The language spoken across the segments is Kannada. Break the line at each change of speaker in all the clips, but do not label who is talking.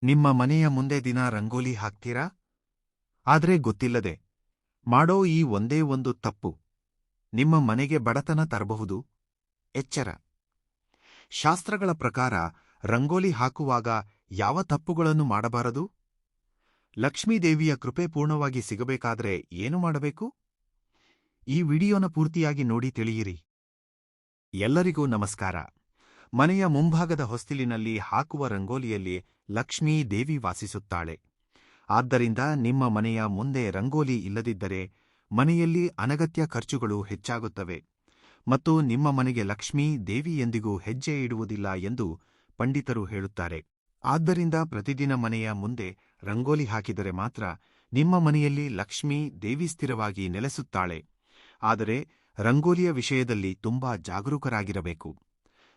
ನಿಮ್ಮ ಮನೆಯ ಮುಂದೆ ದಿನ ರಂಗೋಲಿ ಹಾಕ್ತೀರಾ? ಆದ್ರೆ ಗೊತ್ತಿಲ್ಲದೆ ಮಾಡೋ ಈ ಒಂದೇ ಒಂದು ತಪ್ಪು ನಿಮ್ಮ ಮನೆಗೆ ಬಡತನ ತರಬಹುದು. ಎಚ್ಚರ. ಶಾಸ್ತ್ರಗಳ ಪ್ರಕಾರ ರಂಗೋಲಿ ಹಾಕುವಾಗ ಯಾವ ತಪ್ಪುಗಳನ್ನು ಮಾಡಬಾರದು? ಲಕ್ಷ್ಮೀದೇವಿಯ ಕೃಪೆ ಪೂರ್ಣವಾಗಿ ಸಿಗಬೇಕಾದ್ರೆ ಏನು ಮಾಡಬೇಕು? ಈ ವಿಡಿಯೋನ ಪೂರ್ತಿಯಾಗಿ ನೋಡಿ ತಿಳಿಯಿರಿ. ಎಲ್ಲರಿಗೂ ನಮಸ್ಕಾರ. ಮನೆಯ ಮುಂಭಾಗದ ಹೊಸ್ತಿಲಿನಲ್ಲಿ ಹಾಕುವ ರಂಗೋಲಿಯಲ್ಲಿ ಲಕ್ಷ್ಮೀ ದೇವಿ ವಾಸಿಸುತ್ತಾಳೆ. ಆದ್ದರಿಂದ ನಿಮ್ಮ ಮನೆಯ ಮುಂದೆ ರಂಗೋಲಿ ಇಲ್ಲದಿದ್ದರೆ ಮನೆಯಲ್ಲಿ ಅನಗತ್ಯ ಖರ್ಚುಗಳು ಹೆಚ್ಚಾಗುತ್ತವೆ ಮತ್ತು ನಿಮ್ಮ ಮನೆಗೆ ಲಕ್ಷ್ಮೀ ದೇವಿ ಎಂದಿಗೂ ಹೆಜ್ಜೆ ಇಡುವುದಿಲ್ಲ ಎಂದು ಪಂಡಿತರು ಹೇಳುತ್ತಾರೆ. ಆದ್ದರಿಂದ ಪ್ರತಿದಿನ ಮನೆಯ ಮುಂದೆ ರಂಗೋಲಿ ಹಾಕಿದರೆ ಮಾತ್ರ ನಿಮ್ಮ ಮನೆಯಲ್ಲಿ ಲಕ್ಷ್ಮೀ ದೇವಿ ಸ್ಥಿರವಾಗಿ ನೆಲೆಸುತ್ತಾಳೆ. ಆದರೆ ರಂಗೋಲಿಯ ವಿಷಯದಲ್ಲಿ ತುಂಬಾ ಜಾಗರೂಕರಾಗಿರಬೇಕು.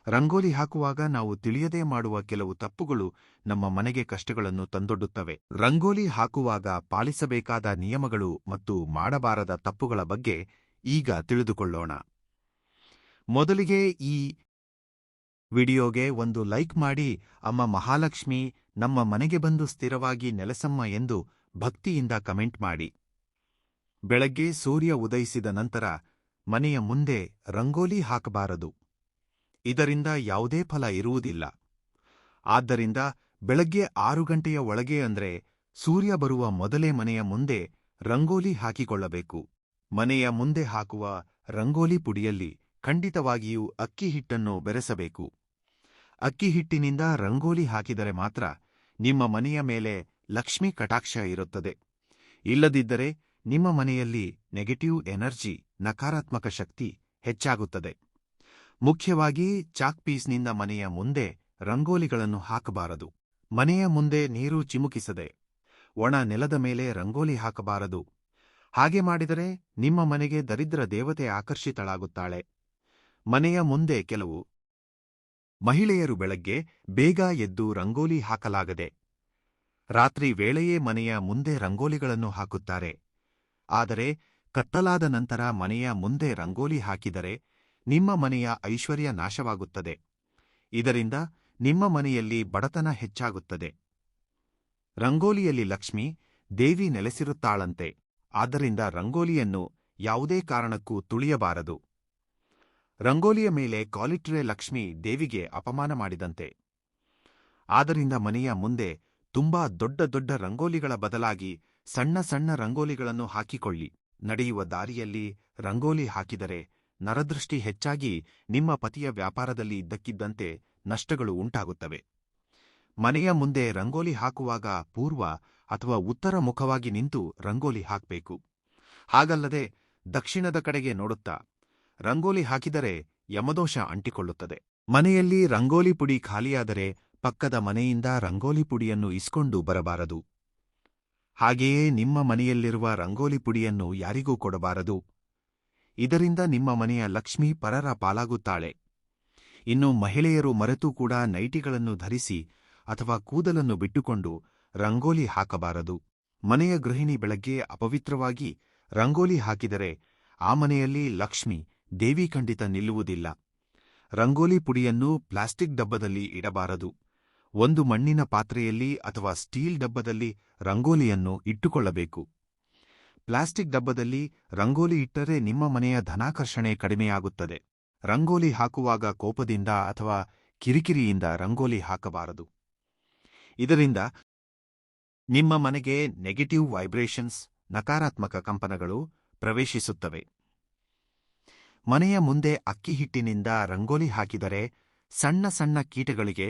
ರಂಗೋಲಿ ಹಾಕುವಾಗ ನಾವು ತಿಳಿಯದೇ ಮಾಡುವ ಕೆಲವು ತಪ್ಪುಗಳು ನಮ್ಮ ಮನೆಗೆ ಕಷ್ಟಗಳನ್ನು ತಂದೊಡ್ಡುತ್ತವೆ. ರಂಗೋಲಿ ಹಾಕುವಾಗ ಪಾಲಿಸಬೇಕಾದ ನಿಯಮಗಳು ಮತ್ತು ಮಾಡಬಾರದ ತಪ್ಪುಗಳ ಬಗ್ಗೆ ಈಗ ತಿಳಿದುಕೊಳ್ಳೋಣ. ಮೊದಲಿಗೆ ಈ ವಿಡಿಯೋಗೆ ಒಂದು ಲೈಕ್ ಮಾಡಿ, ಅಮ್ಮ ಮಹಾಲಕ್ಷ್ಮಿ ನಮ್ಮ ಮನೆಗೆ ಬಂದು ಸ್ಥಿರವಾಗಿ ನೆಲೆಸಮ್ಮ ಎಂದು ಭಕ್ತಿಯಿಂದ ಕಮೆಂಟ್ ಮಾಡಿ. ಬೆಳಗ್ಗೆ ಸೂರ್ಯ ಉದಯಿಸಿದ ನಂತರ ಮನೆಯ ಮುಂದೆ ರಂಗೋಲಿ ಹಾಕಬಾರದು. ಇದರಿಂದ ಯಾವುದೇ ಫಲ ಇರುವುದಿಲ್ಲ. ಆದ್ದರಿಂದ ಬೆಳಗ್ಗೆ 6 ಗಂಟೆಯ ಒಳಗೆ ಅಂದ್ರೆ ಸೂರ್ಯ ಬರುವ ಮೊದಲೇ ಮನೆಯ ಮುಂದೆ ರಂಗೋಲಿ ಹಾಕಿಕೊಳ್ಳಬೇಕು. ಮನೆಯ ಮುಂದೆ ಹಾಕುವ ರಂಗೋಲಿ ಪುಡಿಯಲ್ಲಿ ಖಂಡಿತವಾಗಿಯೂ ಅಕ್ಕಿ ಹಿಟ್ಟನ್ನು ಬೆರೆಸಬೇಕು. ಅಕ್ಕಿ ಹಿಟ್ಟಿನಿಂದ ರಂಗೋಲಿ ಹಾಕಿದರೆ ಮಾತ್ರ ನಿಮ್ಮ ಮನೆಯ ಮೇಲೆ ಲಕ್ಷ್ಮೀ ಕಟಾಕ್ಷ ಇರುತ್ತದೆ. ಇಲ್ಲದಿದ್ದರೆ ನಿಮ್ಮ ಮನೆಯಲ್ಲಿ ನೆಗೆಟಿವ್ ಎನರ್ಜಿ, ನಕಾರಾತ್ಮಕ ಶಕ್ತಿ ಹೆಚ್ಚಾಗುತ್ತದೆ. ಮುಖ್ಯವಾಗಿ ಚಾಕ್ ಪೀಸ್ನಿಂದ ಮನೆಯ ಮುಂದೆ ರಂಗೋಲಿಗಳನ್ನು ಹಾಕಬಾರದು. ಮನೆಯ ಮುಂದೆ ನೀರು ಚಿಮುಕಿಸದೆ ಒಣ ನೆಲದ ಮೇಲೆ ರಂಗೋಲಿ ಹಾಕಬಾರದು. ಹಾಗೆ ಮಾಡಿದರೆ ನಿಮ್ಮ ಮನೆಗೆ ದರಿದ್ರ ದೇವತೆ ಆಕರ್ಷಿತಳಾಗುತ್ತಾಳೆ. ಮನೆಯ ಮುಂದೆ ಕೆಲವು ಮಹಿಳೆಯರು ಬೆಳಗ್ಗೆ ಬೇಗ ಎದ್ದು ರಂಗೋಲಿ ಹಾಕಲಾಗದೆ ರಾತ್ರಿ ವೇಳೆಯೇ ಮನೆಯ ಮುಂದೆ ರಂಗೋಲಿಗಳನ್ನು ಹಾಕುತ್ತಾರೆ. ಆದರೆ ಕತ್ತಲಾದ ನಂತರ ಮನೆಯ ಮುಂದೆ ರಂಗೋಲಿ ಹಾಕಿದರೆ ನಿಮ್ಮ ಮನೆಯ ಐಶ್ವರ್ಯ ನಾಶವಾಗುತ್ತದೆ. ಇದರಿಂದ ನಿಮ್ಮ ಮನೆಯಲ್ಲಿ ಬಡತನ ಹೆಚ್ಚಾಗುತ್ತದೆ. ರಂಗೋಲಿಯಲ್ಲಿ ಲಕ್ಷ್ಮೀ ದೇವಿ ನೆಲೆಸಿರುತ್ತಾಳಂತೆ. ಆದ್ದರಿಂದ ರಂಗೋಲಿಯನ್ನು ಯಾವುದೇ ಕಾರಣಕ್ಕೂ ತುಳಿಯಬಾರದು. ರಂಗೋಲಿಯ ಮೇಲೆ ಕಾಲಿಟ್ಟರೆ ಲಕ್ಷ್ಮೀ ದೇವಿಗೆ ಅಪಮಾನ ಮಾಡಿದಂತೆ. ಆದ್ದರಿಂದ ಮನೆಯ ಮುಂದೆ ತುಂಬಾ ದೊಡ್ಡ ದೊಡ್ಡ ರಂಗೋಲಿಗಳ ಬದಲಾಗಿ ಸಣ್ಣ ಸಣ್ಣ ರಂಗೋಲಿಗಳನ್ನು ಹಾಕಿಕೊಳ್ಳಿ. ನಡೆಯುವ ದಾರಿಯಲ್ಲಿ ರಂಗೋಲಿ ಹಾಕಿದರೆ ನರದೃಷ್ಟಿ ಹೆಚ್ಚಾಗಿ ನಿಮ್ಮ ಪತಿಯ ವ್ಯಾಪಾರದಲ್ಲಿ ಇದ್ದಕ್ಕಿದ್ದಂತೆ ನಷ್ಟಗಳು ಉಂಟಾಗುತ್ತವೆ. ಮನೆಯ ಮುಂದೆ ರಂಗೋಲಿ ಹಾಕುವಾಗ ಪೂರ್ವ ಅಥವಾ ಉತ್ತರ ಮುಖವಾಗಿ ನಿಂತು ರಂಗೋಲಿ ಹಾಕಬೇಕು. ಹಾಗಲ್ಲದೆ ದಕ್ಷಿಣದ ಕಡೆಗೆ ನೋಡುತ್ತಾ ರಂಗೋಲಿ ಹಾಕಿದರೆ ಯಮದೋಷ ಅಂಟಿಕೊಳ್ಳುತ್ತದೆ. ಮನೆಯಲ್ಲಿ ರಂಗೋಲಿ ಪುಡಿ ಖಾಲಿಯಾದರೆ ಪಕ್ಕದ ಮನೆಯಿಂದ ರಂಗೋಲಿ ಪುಡಿಯನ್ನು ಇಸ್ಕೊಂಡು ಬರಬಾರದು. ಹಾಗೆಯೇ ನಿಮ್ಮ ಮನೆಯಲ್ಲಿರುವ ರಂಗೋಲಿ ಪುಡಿಯನ್ನು ಯಾರಿಗೂ ಕೊಡಬಾರದು. ಇದರಿಂದ ನಿಮ್ಮ ಮನೆಯ ಲಕ್ಷ್ಮೀ ಪರರ ಪಾಲಾಗುತ್ತಾಳೆ. ಇನ್ನು ಮಹಿಳೆಯರು ಮರೆತೂ ಕೂಡ ನೈಟಿಗಳನ್ನು ಧರಿಸಿ ಅಥವಾ ಕೂದಲನ್ನು ಬಿಟ್ಟುಕೊಂಡು ರಂಗೋಲಿ ಹಾಕಬಾರದು. ಮನೆಯ ಗೃಹಿಣಿ ಬೆಳಗ್ಗೆ ಅಪವಿತ್ರವಾಗಿ ರಂಗೋಲಿ ಹಾಕಿದರೆ ಆ ಮನೆಯಲ್ಲಿ ಲಕ್ಷ್ಮಿ ದೇವಿ ಖಂಡಿತ ನಿಲ್ಲುವುದಿಲ್ಲ. ರಂಗೋಲಿ ಪುಡಿಯನ್ನು ಪ್ಲಾಸ್ಟಿಕ್ ಡಬ್ಬದಲ್ಲಿ ಇಡಬಾರದು. ಒಂದು ಮಣ್ಣಿನ ಪಾತ್ರೆಯಲ್ಲಿ ಅಥವಾ ಸ್ಟೀಲ್ ಡಬ್ಬದಲ್ಲಿ ರಂಗೋಲಿಯನ್ನು ಇಟ್ಟುಕೊಳ್ಳಬೇಕು. ಪ್ಲಾಸ್ಟಿಕ್ ಡಬ್ಬದಲ್ಲಿ ರಂಗೋಲಿ ಇಟ್ಟರೆ ನಿಮ್ಮ ಮನೆಯ ಧನಾಕರ್ಷಣೆ ಕಡಿಮೆಯಾಗುತ್ತದೆ. ರಂಗೋಲಿ ಹಾಕುವಾಗ ಕೋಪದಿಂದ ಅಥವಾ ಕಿರಿಕಿರಿಯಿಂದ ರಂಗೋಲಿ ಹಾಕಬಾರದು. ಇದರಿಂದ ನಿಮ್ಮ ಮನೆಗೆ ನೆಗೆಟಿವ್ ವೈಬ್ರೇಷನ್ಸ್, ನಕಾರಾತ್ಮಕ ಕಂಪನಗಳು ಪ್ರವೇಶಿಸುತ್ತವೆ. ಮನೆಯ ಮುಂದೆ ಅಕ್ಕಿ ಹಿಟ್ಟಿನಿಂದ ರಂಗೋಲಿ ಹಾಕಿದರೆ ಸಣ್ಣ ಸಣ್ಣ ಕೀಟಗಳಿಗೆ,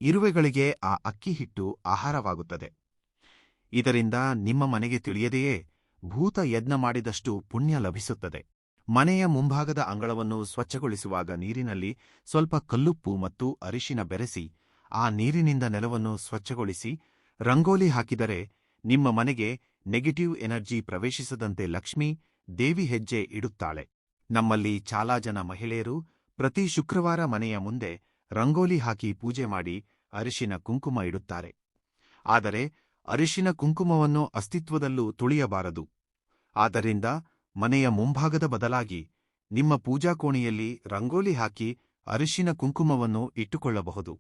ಇರುವೆಗಳಿಗೆ ಆ ಅಕ್ಕಿ ಹಿಟ್ಟು ಆಹಾರವಾಗುತ್ತದೆ. ಇದರಿಂದ ನಿಮ್ಮ ಮನೆಗೆ ತಿಳಿಯದೆಯೇ ಭೂತ ಯಜ್ಞ ಮಾಡಿದಷ್ಟು ಪುಣ್ಯ ಲಭಿಸುತ್ತದೆ. ಮನೆಯ ಮುಂಭಾಗದ ಅಂಗಳವನ್ನು ಸ್ವಚ್ಛಗೊಳಿಸುವಾಗ ನೀರಿನಲ್ಲಿ ಸ್ವಲ್ಪ ಕಲ್ಲುಪ್ಪು ಮತ್ತು ಅರಿಶಿನ ಬೆರೆಸಿ ಆ ನೀರಿನಿಂದ ನೆಲವನ್ನು ಸ್ವಚ್ಛಗೊಳಿಸಿ ರಂಗೋಲಿ ಹಾಕಿದರೆ ನಿಮ್ಮ ಮನೆಗೆ ನೆಗೆಟಿವ್ ಎನರ್ಜಿ ಪ್ರವೇಶಿಸದಂತೆ ಲಕ್ಷ್ಮೀ ದೇವಿ ಹೆಜ್ಜೆ ಇಡುತ್ತಾಳೆ. ನಮ್ಮಲ್ಲಿ ಚಾಲಾ ಜನ ಮಹಿಳೆಯರು ಪ್ರತಿ ಶುಕ್ರವಾರ ಮನೆಯ ಮುಂದೆ ರಂಗೋಲಿ ಹಾಕಿ ಪೂಜೆ ಮಾಡಿ ಅರಿಶಿನ ಕುಂಕುಮ ಇಡುತ್ತಾರೆ. ಆದರೆ ಅರಿಶಿನ ಕುಂಕುಮವನ್ನು ಅಸ್ತಿತ್ವದಲ್ಲೂ ತುಳಿಯಬಾರದು. ಆದ್ದರಿಂದ ಮನೆಯ ಮುಂಭಾಗದ ಬದಲಾಗಿ ನಿಮ್ಮ ಪೂಜಾ ಕೋಣೆಯಲ್ಲಿ ರಂಗೋಲಿ ಹಾಕಿ ಅರಿಶಿನ ಕುಂಕುಮವನ್ನು ಇಟ್ಟುಕೊಳ್ಳಬಹುದು.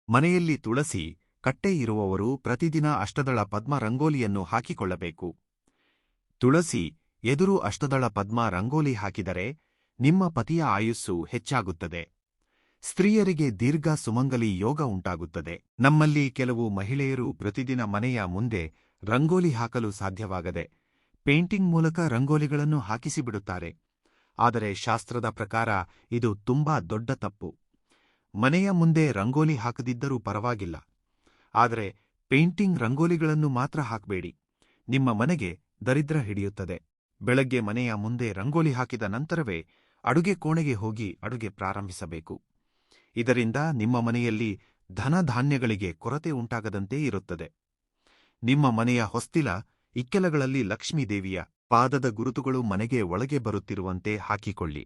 ಮನೆಯಲ್ಲಿ ತುಳಸಿ, ಕಟ್ಟೆ ಇರುವವರು ಪ್ರತಿದಿನ ಅಷ್ಟದಳ ಪದ್ಮ ರಂಗೋಲಿಯನ್ನು ಹಾಕಿಕೊಳ್ಳಬೇಕು. ತುಳಸಿ ಎದುರು ಅಷ್ಟದಳ ಪದ್ಮ ರಂಗೋಲಿ ಹಾಕಿದರೆ ನಿಮ್ಮ ಪತಿಯ ಆಯುಸ್ಸು ಹೆಚ್ಚಾಗುತ್ತದೆ. ಸ್ತ್ರೀಯರಿಗೆ ದೀರ್ಘ ಸುಮಂಗಲಿ ಯೋಗ ಉಂಟಾಗುತ್ತದೆ. ನಮ್ಮಲ್ಲಿ ಕೆಲವು ಮಹಿಳೆಯರು ಪ್ರತಿದಿನ ಮನೆಯ ಮುಂದೆ ರಂಗೋಲಿ ಹಾಕಲು ಸಾಧ್ಯವಾಗದೆ ಪೇಂಟಿಂಗ್ ಮೂಲಕ ರಂಗೋಲಿಗಳನ್ನು ಹಾಕಿಸಿಬಿಡುತ್ತಾರೆ. ಆದರೆ ಶಾಸ್ತ್ರದ ಪ್ರಕಾರ ಇದು ತುಂಬಾ ದೊಡ್ಡ ತಪ್ಪು. ಮನೆಯ ಮುಂದೆ ರಂಗೋಲಿ ಹಾಕದಿದ್ದರೂ ಪರವಾಗಿಲ್ಲ, ಆದರೆ ಪೇಂಟಿಂಗ್ ರಂಗೋಲಿಗಳನ್ನು ಮಾತ್ರ ಹಾಕಬೇಡಿ. ನಿಮ್ಮ ಮನೆಗೆ ದರಿದ್ರ ಹಿಡಿಯುತ್ತದೆ. ಬೆಳಗ್ಗೆ ಮನೆಯ ಮುಂದೆ ರಂಗೋಲಿ ಹಾಕಿದ ನಂತರವೇ ಅಡುಗೆ ಕೋಣೆಗೆ ಹೋಗಿ ಅಡುಗೆ ಪ್ರಾರಂಭಿಸಬೇಕು. ಇದರಿಂದ ನಿಮ್ಮ ಮನೆಯಲ್ಲಿ ಧನಧಾನ್ಯಗಳಿಗೆ ಕೊರತೆ ಉಂಟಾಗದಂತೆ ಇರುತ್ತದೆ. ನಿಮ್ಮ ಮನೆಯ ಹೊಸ್ತಿಲ ಇಕ್ಕೆಲಗಳಲ್ಲಿ ಲಕ್ಷ್ಮೀದೇವಿಯ ಪಾದದ ಗುರುತುಗಳು ಮನೆಗೆ ಒಳಗೆ ಬರುತ್ತಿರುವಂತೆ ಹಾಕಿಕೊಳ್ಳಿ.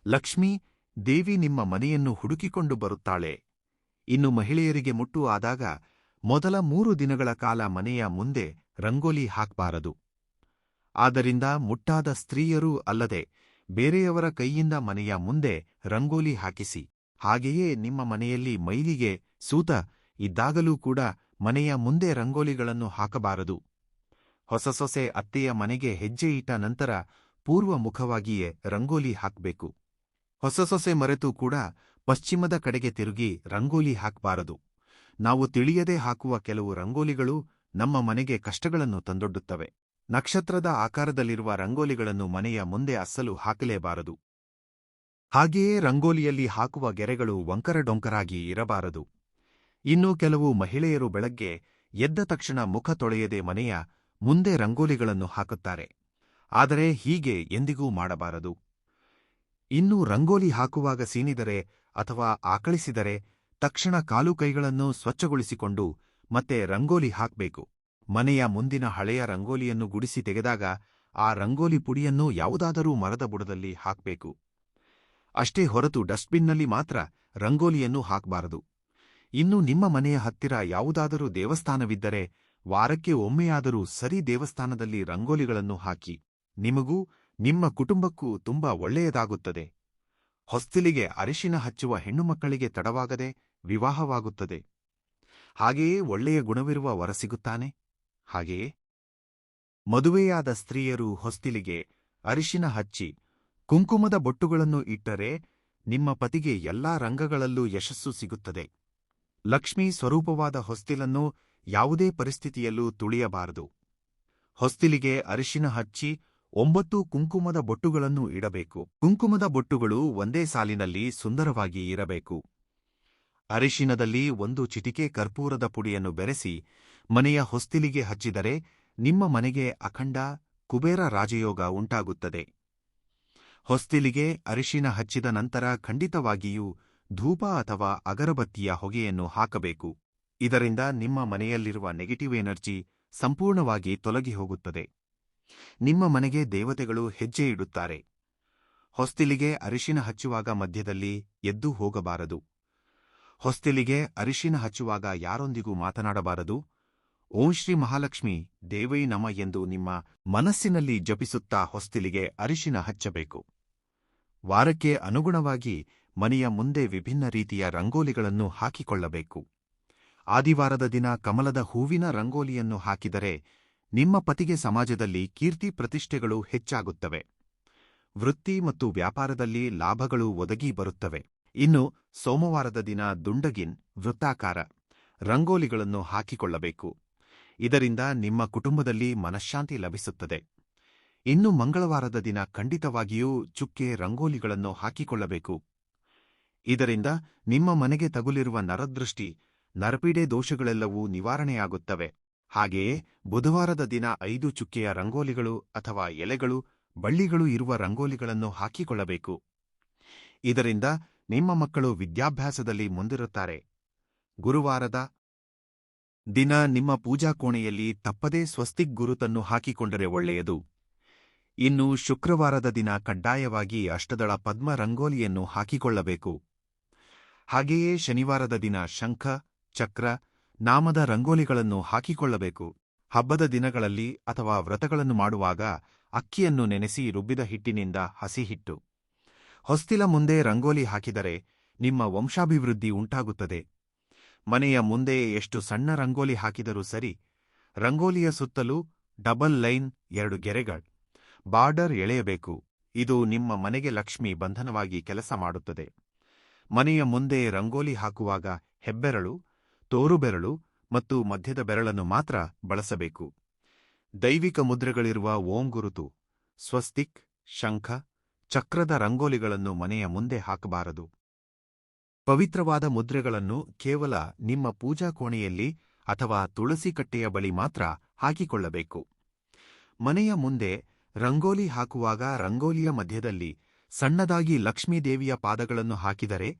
ಲಕ್ಷ್ಮೀ ದೇವಿ ನಿಮ್ಮ ಮನೆಯನ್ನು ಹುಡುಕಿಕೊಂಡು ಬರುತ್ತಾಳೆ. ಇನ್ನು ಮಹಿಳೆಯರಿಗೆ ಮುಟ್ಟು ಆದಾಗ ಮೊದಲ 3 ದಿನಗಳ ಕಾಲ ಮನೆಯ ಮುಂದೆ ರಂಗೋಲಿ ಹಾಕಬಾರದು. ಆದ್ದರಿಂದ ಮುಟ್ಟಾದ ಸ್ತ್ರೀಯರೂ ಅಲ್ಲದೆ ಬೇರೆಯವರ ಕೈಯಿಂದ ಮನೆಯ ಮುಂದೆ ರಂಗೋಲಿ ಹಾಕಿಸಿ. ಹಾಗೆಯೇ ನಿಮ್ಮ ಮನೆಯಲ್ಲಿ ಮೈಲಿಗೆ ಸೂತ ಇದ್ದಾಗಲೂ ಕೂಡ ಮನೆಯ ಮುಂದೆ ರಂಗೋಲಿಗಳನ್ನು ಹಾಕಬಾರದು. ಹೊಸ ಸೊಸೆ ಅತ್ತೆಯ ಮನೆಗೆ ಹೆಜ್ಜೆ ಇಟ್ಟ ನಂತರ ಪೂರ್ವ ಮುಖವಾಗಿಯೇ ರಂಗೋಲಿ ಹಾಕಬೇಕು. ಹೊಸ ಸೊಸೆ ಮರೆತು ಕೂಡ ಪಶ್ಚಿಮದ ಕಡೆಗೆ ತಿರುಗಿ ರಂಗೋಲಿ ಹಾಕಬಾರದು. ನಾವು ತಿಳಿಯದೆ ಹಾಕುವ ಕೆಲವು ರಂಗೋಲಿಗಳು ನಮ್ಮ ಮನೆಗೆ ಕಷ್ಟಗಳನ್ನು ತಂದೊಡ್ಡುತ್ತವೆ. ನಕ್ಷತ್ರದ ಆಕಾರದಲ್ಲಿರುವ ರಂಗೋಲಿಗಳನ್ನು ಮನೆಯ ಮುಂದೆ ಅಸ್ಸಲು ಹಾಕಲೇಬಾರದು. ಹಾಗೆಯೇ ರಂಗೋಲಿಯಲ್ಲಿ ಹಾಕುವ ಗೆರೆಗಳು ವಂಕರಡೊಂಕರಾಗಿ ಇರಬಾರದು. ಇನ್ನು ಕೆಲವು ಮಹಿಳೆಯರು ಬೆಳಗ್ಗೆ ಎದ್ದ ತಕ್ಷಣ ಮುಖ ತೊಳೆಯದೆ ಮನೆಯ ಮುಂದೆ ರಂಗೋಲಿಗಳನ್ನು ಹಾಕುತ್ತಾರೆ. ಆದರೆ ಹೀಗೆ ಎಂದಿಗೂ ಮಾಡಬಾರದು. ಇನ್ನು ರಂಗೋಲಿ ಹಾಕುವಾಗ ಸೀನಿದರೆ ಅಥವಾ ಆಕಳಿಸಿದರೆ ತಕ್ಷಣ ಕಾಲು ಕೈಗಳನ್ನು ಸ್ವಚ್ಛಗೊಳಿಸಿಕೊಂಡು ಮತ್ತೆ ರಂಗೋಲಿ ಹಾಕಬೇಕು. ಮನೆಯ ಮುಂದಿನ ಹಳೆಯ ರಂಗೋಲಿಯನ್ನು ಗುಡಿಸಿ ತೆಗೆದಾಗ ಆ ರಂಗೋಲಿ ಪುಡಿಯನ್ನು ಯಾವುದಾದರೂ ಮರದ ಬುಡದಲ್ಲಿ ಹಾಕಬೇಕು. ಅಷ್ಟೇ ಹೊರತು ಡಸ್ಟ್ಬಿನ್ನಲ್ಲಿ ಮಾತ್ರ ರಂಗೋಲಿಯನ್ನು ಹಾಕಬಾರದು. ಇನ್ನು ನಿಮ್ಮ ಮನೆಯ ಹತ್ತಿರ ಯಾವುದಾದರೂ ದೇವಸ್ಥಾನವಿದ್ದರೆ ವಾರಕ್ಕೆ ಒಮ್ಮೆಯಾದರೂ ಸರಿ ದೇವಸ್ಥಾನದಲ್ಲಿ ರಂಗೋಲಿಗಳನ್ನು ಹಾಕಿ. ನಿಮಗೂ ನಿಮ್ಮ ಕುಟುಂಬಕ್ಕೂ ತುಂಬಾ ಒಳ್ಳೆಯದಾಗುತ್ತದೆ. ಹೊಸ್ತಿಲಿಗೆ ಅರಿಶಿನ ಹಚ್ಚುವ ಹೆಣ್ಣುಮಕ್ಕಳಿಗೆ ತಡವಾಗದೆ ವಿವಾಹವಾಗುತ್ತದೆ. ಹಾಗೆಯೇ ಒಳ್ಳೆಯ ಗುಣವಿರುವ ವರ ಸಿಗುತ್ತಾನೆ. ಹಾಗೆಯೇ ಮದುವೆಯಾದ ಸ್ತ್ರೀಯರು ಹೊಸ್ತಿಲಿಗೆ ಅರಿಶಿನ ಹಚ್ಚಿ ಕುಂಕುಮದ ಬೊಟ್ಟುಗಳನ್ನು ಇಟ್ಟರೆ ನಿಮ್ಮ ಪತಿಗೆ ಎಲ್ಲಾ ರಂಗಗಳಲ್ಲೂ ಯಶಸ್ಸು ಸಿಗುತ್ತದೆ. ಲಕ್ಷ್ಮೀ ಸ್ವರೂಪವಾದ ಹೊಸ್ತಿಲನ್ನು ಯಾವುದೇ ಪರಿಸ್ಥಿತಿಯಲ್ಲೂ ತುಳಿಯಬಾರದು. ಹೊಸ್ತಿಲಿಗೆ ಅರಿಶಿನ ಹಚ್ಚಿ 9 ಕುಂಕುಮದ ಬೊಟ್ಟುಗಳನ್ನು ಇಡಬೇಕು. ಕುಂಕುಮದ ಬೊಟ್ಟುಗಳು ಒಂದೇ ಸಾಲಿನಲ್ಲಿ ಸುಂದರವಾಗಿ ಇರಬೇಕು. ಅರಿಶಿನದಲ್ಲಿ 1 ಚಿಟಿಕೆ ಕರ್ಪೂರದ ಪುಡಿಯನ್ನು ಬೆರೆಸಿ ಮನೆಯ ಹೊಸ್ತಿಲಿಗೆ ಹಚ್ಚಿದರೆ ನಿಮ್ಮ ಮನೆಗೆ ಅಖಂಡ ಕುಬೇರ ರಾಜಯೋಗ ಉಂಟಾಗುತ್ತದೆ. ಹೊಸ್ತಿಲಿಗೆ ಅರಿಶಿನ ಹಚ್ಚಿದ ನಂತರ ಖಂಡಿತವಾಗಿಯೂ ಧೂಪ ಅಥವಾ ಅಗರಬತ್ತಿಯ ಹೊಗೆಯನ್ನು ಹಾಕಬೇಕು. ಇದರಿಂದ ನಿಮ್ಮ ಮನೆಯಲ್ಲಿರುವ ನೆಗೆಟಿವ್ ಎನರ್ಜಿ ಸಂಪೂರ್ಣವಾಗಿ ತೊಲಗಿ ಹೋಗುತ್ತದೆ. ನಿಮ್ಮ ಮನೆಗೆ ದೇವತೆಗಳು ಹೆಜ್ಜೆ ಇಡುತ್ತಾರೆ. ಹೊಸ್ತಿಲಿಗೆ ಅರಿಶಿನ ಹಚ್ಚುವಾಗ ಮಧ್ಯದಲ್ಲಿ ಎದ್ದು ಹೋಗಬಾರದು. ಹೊಸ್ತಿಲಿಗೆ ಅರಿಶಿನ ಹಚ್ಚುವಾಗ ಯಾರೊಂದಿಗೂ ಮಾತನಾಡಬಾರದು. ಓಂ ಶ್ರೀ ಮಹಾಲಕ್ಷ್ಮಿ ದೇವೈ ನಮ ಎಂದು ನಿಮ್ಮ ಮನಸ್ಸಿನಲ್ಲಿ ಜಪಿಸುತ್ತಾ ಹೊಸ್ತಿಲಿಗೆ ಅರಿಶಿನ ಹಚ್ಚಬೇಕು. ವಾರಕ್ಕೆ ಅನುಗುಣವಾಗಿ ಮನೆಯ ಮುಂದೆ ವಿಭಿನ್ನ ರೀತಿಯ ರಂಗೋಲಿಗಳನ್ನು ಹಾಕಿಕೊಳ್ಳಬೇಕು. ಆದಿವಾರದ ದಿನ ಕಮಲದ ಹೂವಿನ ರಂಗೋಲಿಯನ್ನು ಹಾಕಿದರೆ ನಿಮ್ಮ ಪತಿಗೆ ಸಮಾಜದಲ್ಲಿ ಕೀರ್ತಿ ಪ್ರತಿಷ್ಠೆಗಳು ಹೆಚ್ಚಾಗುತ್ತವೆ. ವೃತ್ತಿ ಮತ್ತು ವ್ಯಾಪಾರದಲ್ಲಿ ಲಾಭಗಳು ಒದಗಿ ಬರುತ್ತವೆ. ಇನ್ನು ಸೋಮವಾರದ ದಿನ ದುಂಡಗಿನ್ ವೃತ್ತಾಕಾರ ರಂಗೋಲಿಗಳನ್ನು ಹಾಕಿಕೊಳ್ಳಬೇಕು. ಇದರಿಂದ ನಿಮ್ಮ ಕುಟುಂಬದಲ್ಲಿ ಮನಶ್ಶಾಂತಿ ಲಭಿಸುತ್ತದೆ. ಇನ್ನು ಮಂಗಳವಾರದ ದಿನ ಖಂಡಿತವಾಗಿಯೂ ಚುಕ್ಕೆ ರಂಗೋಲಿಗಳನ್ನು ಹಾಕಿಕೊಳ್ಳಬೇಕು. ಇದರಿಂದ ನಿಮ್ಮ ಮನೆಗೆ ತಗುಲಿರುವ ನರದೃಷ್ಟಿ, ನರಪೀಡೆ ದೋಷಗಳೆಲ್ಲವೂ ನಿವಾರಣೆಯಾಗುತ್ತವೆ. ಹಾಗೆಯೇ ಬುಧವಾರದ ದಿನ 5 ಚುಕ್ಕೆಯ ರಂಗೋಲಿಗಳು ಅಥವಾ ಎಲೆಗಳು, ಬಳ್ಳಿಗಳು ಇರುವ ರಂಗೋಲಿಗಳನ್ನು ಹಾಕಿಕೊಳ್ಳಬೇಕು. ಇದರಿಂದ ನಿಮ್ಮ ಮಕ್ಕಳು ವಿದ್ಯಾಭ್ಯಾಸದಲ್ಲಿ ಮುಂದಿರುತ್ತಾರೆ. ಗುರುವಾರದ ದಿನ ನಿಮ್ಮ ಪೂಜಾ ಕೋಣೆಯಲ್ಲಿ ತಪ್ಪದೇ ಸ್ವಸ್ತಿಕ್ ಗುರುತನ್ನು ಹಾಕಿಕೊಂಡರೆ ಒಳ್ಳೆಯದು. ಇನ್ನು ಶುಕ್ರವಾರದ ದಿನ ಕಡ್ಡಾಯವಾಗಿ ಅಷ್ಟದಳ ಪದ್ಮ ರಂಗೋಲಿಯನ್ನು ಹಾಕಿಕೊಳ್ಳಬೇಕು. ಹಾಗೆಯೇ ಶನಿವಾರದ ದಿನ ಶಂಖ, ಚಕ್ರ, ನಾಮದ ರಂಗೋಲಿಗಳನ್ನು ಹಾಕಿಕೊಳ್ಳಬೇಕು. ಹಬ್ಬದ ದಿನಗಳಲ್ಲಿ ಅಥವಾ ವ್ರತಗಳನ್ನು ಮಾಡುವಾಗ ಅಕ್ಕಿಯನ್ನು ನೆನೆಸಿ ರುಬ್ಬಿದ ಹಿಟ್ಟಿನಿಂದ ಹಸಿ ಹಿಟ್ಟು. ಹೊಸ್ತಿಲ ಮುಂದೆ ರಂಗೋಲಿ ಹಾಕಿದರೆ ನಿಮ್ಮ ವಂಶಾಭಿವೃದ್ಧಿ ಉಂಟಾಗುತ್ತದೆ. ಮನೆಯ ಮುಂದೆ ಎಷ್ಟು ಸಣ್ಣ ರಂಗೋಲಿ ಹಾಕಿದರೂ ಸರಿ, ರಂಗೋಲಿಯ ಸುತ್ತಲೂ ಡಬಲ್ ಲೈನ್ 2 ಗೆರೆಗಳು ಬಾರ್ಡರ್ ಎಳೆಯಬೇಕು. ಇದು ನಿಮ್ಮ ಮನೆಗೆ ಲಕ್ಷ್ಮಿ ಬಂಧನವಾಗಿ ಕೆಲಸ ಮಾಡುತ್ತದೆ. ಮನೆಯ ಮುಂದೆ ರಂಗೋಲಿ ಹಾಕುವಾಗ ಹೆಬ್ಬೆರಳು, ತೋರುಬೆರಳು ಮತ್ತು ಮಧ್ಯದ ಬೆರಳನ್ನು ಮಾತ್ರ ಬಳಸಬೇಕು. ದೈವಿಕ ಮುದ್ರೆಗಳಿರುವ ಓಂ ಗುರುತು, ಸ್ವಸ್ತಿಕ್, ಶಂಖ, ಚಕ್ರದ ರಂಗೋಲಿಗಳನ್ನು ಮನೆಯ ಮುಂದೆ ಹಾಕಬಾರದು. ಪವಿತ್ರವಾದ ಮುದ್ರೆಗಳನ್ನು ಕೇವಲ ನಿಮ್ಮ ಪೂಜಾ ಕೋಣೆಯಲ್ಲಿ ಅಥವಾ ತುಳಸಿ ಕಟ್ಟೆಯ ಬಳಿ ಮಾತ್ರ ಹಾಕಿಕೊಳ್ಳಬೇಕು. ಮನೆಯ ಮುಂದೆ ರಂಗೋಲಿ ಹಾಕುವಾಗ ರಂಗೋಲಿಯ ಮಧ್ಯದಲ್ಲಿ ಸಣ್ಣದಾಗಿ ಲಕ್ಷ್ಮೀದೇವಿಯ ಪಾದಗಳನ್ನು ಹಾಕಿದರೆ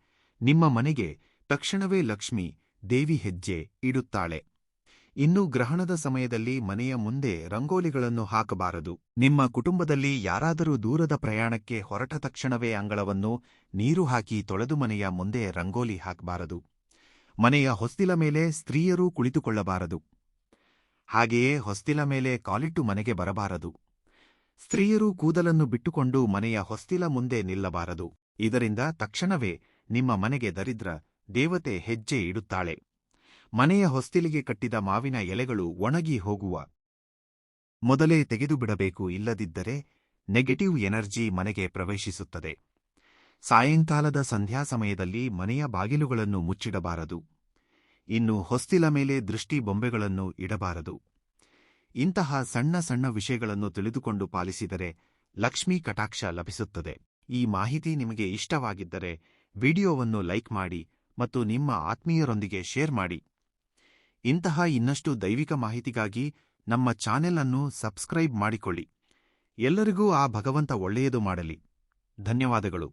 ನಿಮ್ಮ ಮನೆಗೆ ತಕ್ಷಣವೇ ಲಕ್ಷ್ಮೀ ದೇವಿ ಹೆಜ್ಜೆ ಇಡುತ್ತಾಳೆ. ಇನ್ನು ಗ್ರಹಣದ ಸಮಯದಲ್ಲಿ ಮನೆಯ ಮುಂದೆ ರಂಗೋಲಿಗಳನ್ನು ಹಾಕಬಾರದು. ನಿಮ್ಮ ಕುಟುಂಬದಲ್ಲಿ ಯಾರಾದರೂ ದೂರದ ಪ್ರಯಾಣಕ್ಕೆ ಹೊರಟ ತಕ್ಷಣವೇ ಅಂಗಳವನ್ನು ನೀರು ಹಾಕಿ ತೊಳೆದು ಮನೆಯ ಮುಂದೆ ರಂಗೋಲಿ ಹಾಕಬಾರದು. ಮನೆಯ ಹೊಸ್ತಿಲ ಮೇಲೆ ಸ್ತ್ರೀಯರೂ ಕುಳಿತುಕೊಳ್ಳಬಾರದು. ಹಾಗೆಯೇ ಹೊಸ್ತಿಲ ಮೇಲೆ ಕಾಲಿಟ್ಟು ಮನೆಗೆ ಬರಬಾರದು. ಸ್ತ್ರೀಯರು ಕೂದಲನ್ನು ಬಿಟ್ಟುಕೊಂಡು ಮನೆಯ ಹೊಸ್ತಿಲ ಮುಂದೆ ನಿಲ್ಲಬಾರದು. ಇದರಿಂದ ತಕ್ಷಣವೇ ನಿಮ್ಮ ಮನೆಗೆ ದರಿದ್ರ ದೇವತೆ ಹೆಜ್ಜೆ ಇಡುತ್ತಾಳೆ. ಮನೆಯ ಹೊಸ್ತಿಲಿಗೆ ಕಟ್ಟಿದ ಮಾವಿನ ಎಲೆಗಳು ಒಣಗಿ ಹೋಗುವ ಮೊದಲೇ ತೆಗೆದುಬಿಡಬೇಕು. ಇಲ್ಲದಿದ್ದರೆ ನೆಗೆಟಿವ್ ಎನರ್ಜಿ ಮನೆಗೆ ಪ್ರವೇಶಿಸುತ್ತದೆ. ಸಾಯಂಕಾಲದ ಸಂಧ್ಯಾ ಸಮಯದಲ್ಲಿ ಮನೆಯ ಬಾಗಿಲುಗಳನ್ನು ಮುಚ್ಚಿಡಬಾರದು. ಇನ್ನು ಹೊಸ್ತಿಲ ಮೇಲೆ ದೃಷ್ಟಿ ಬೊಂಬೆಗಳನ್ನು ಇಡಬಾರದು. ಇಂತಹ ಸಣ್ಣ ಸಣ್ಣ ವಿಷಯಗಳನ್ನು ತಿಳಿದುಕೊಂಡು ಪಾಲಿಸಿದರೆ ಲಕ್ಷ್ಮೀ ಕಟಾಕ್ಷ ಲಭಿಸುತ್ತದೆ. ಈ ಮಾಹಿತಿ ನಿಮಗೆ ಇಷ್ಟವಾಗಿದ್ದರೆ ವಿಡಿಯೋವನ್ನು ಲೈಕ್ ಮಾಡಿ ಮತ್ತು ನಿಮ್ಮ ಆತ್ಮೀಯರೊಂದಿಗೆ ಶೇರ್ ಮಾಡಿ. ಇಂತಹ ಇನ್ನಷ್ಟು ದೈವಿಕ ಮಾಹಿತಿಗಾಗಿ ನಮ್ಮ ಚಾನೆಲ್ ಅನ್ನು ಸಬ್ಸ್ಕ್ರೈಬ್ ಮಾಡಿಕೊಳ್ಳಿ. ಎಲ್ಲರಿಗೂ ಆ ಭಗವಂತ ಒಳ್ಳೆಯದು ಮಾಡಲಿ. ಧನ್ಯವಾದಗಳು.